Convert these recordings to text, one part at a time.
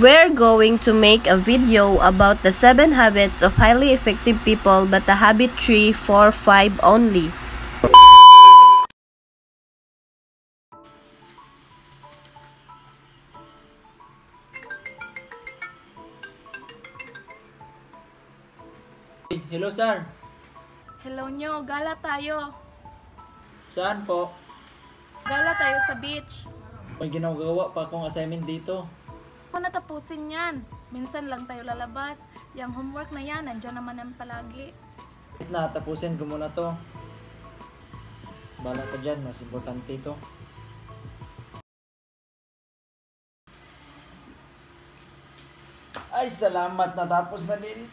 We're going to make a video about the 7 habits of highly effective people, but the habit 3, 4, 5 only. Hello, sir. Hello nyo, gala tayo. Saan po? Gala tayo sa beach. May ginagawa pa akong assignment dito. Kung natapusin yan, minsan lang tayo lalabas. Yang homework na yan, nandiyan naman ang palagi. Na, tapusin ko muna to. Bala ka dyan, mas importante ito. Ay, salamat, natapos na din.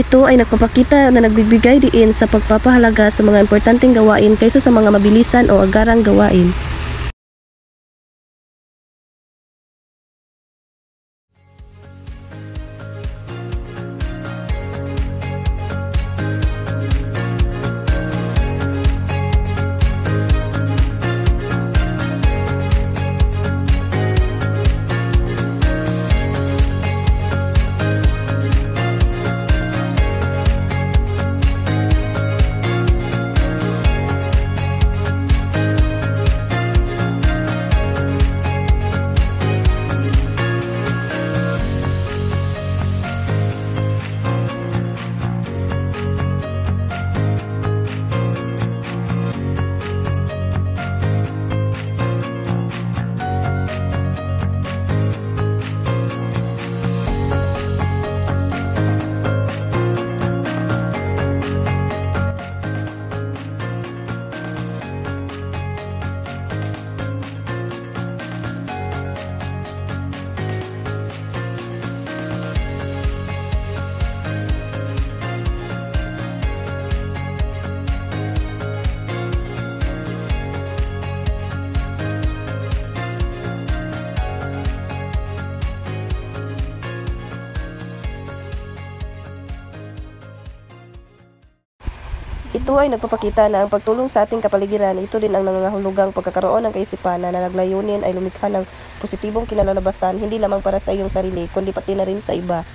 Ito ay nagpapakita na nagbibigay diin sa pagpapahalaga sa mga importanteng gawain kaysa sa mga mabilisan o agarang gawain. Ito ay nagpapakita na ang pagtulong sa ating kapaligiran, ito din ang nangangahulugang pagkakaroon ng kaisipan na naglayunin ay lumikha ng positibong kinalalabasan, hindi lamang para sa iyong sarili, kundi pati na rin sa iba.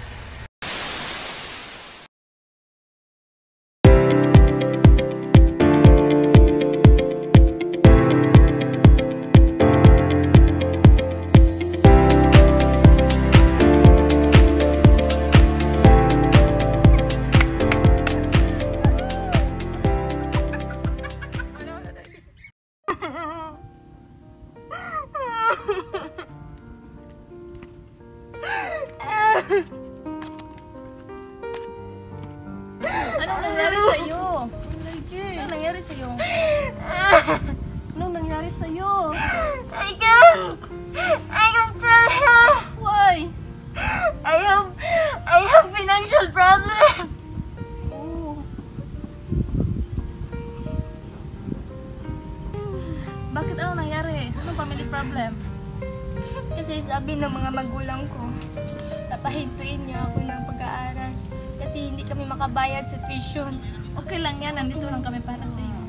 Anong nangyari sa'yo? Anong nangyari sa'yo? Anong nangyari sa'yo? I can't tell you. Why? I have financial problem. Oh. Bakit anong nangyari? Anong family problem? Kasi sabi ng mga magulang ko, papahintuin niya ako ng pag-aaral. Kasi hindi kami makabayad sa tuition. Okay lang yan, nandito lang kami para sa iyo.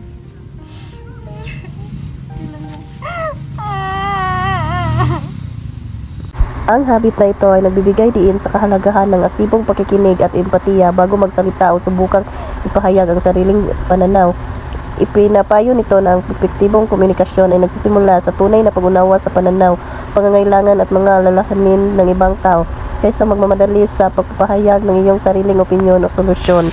Ang habit na ito ay nagbibigay diin sa kahalagahan ng aktibong pakikinig at empatiya bago magsalita o subukang ipahayag ang sariling pananaw. Ipinapayo nito na ang epektibong komunikasyon ay nagsisimula sa tunay na pag-unawa sa pananaw, pangangailangan at mga alalahanin ng ibang tao kaysa magmamadali sa pagpapahayag ng iyong sariling opinyon o solusyon.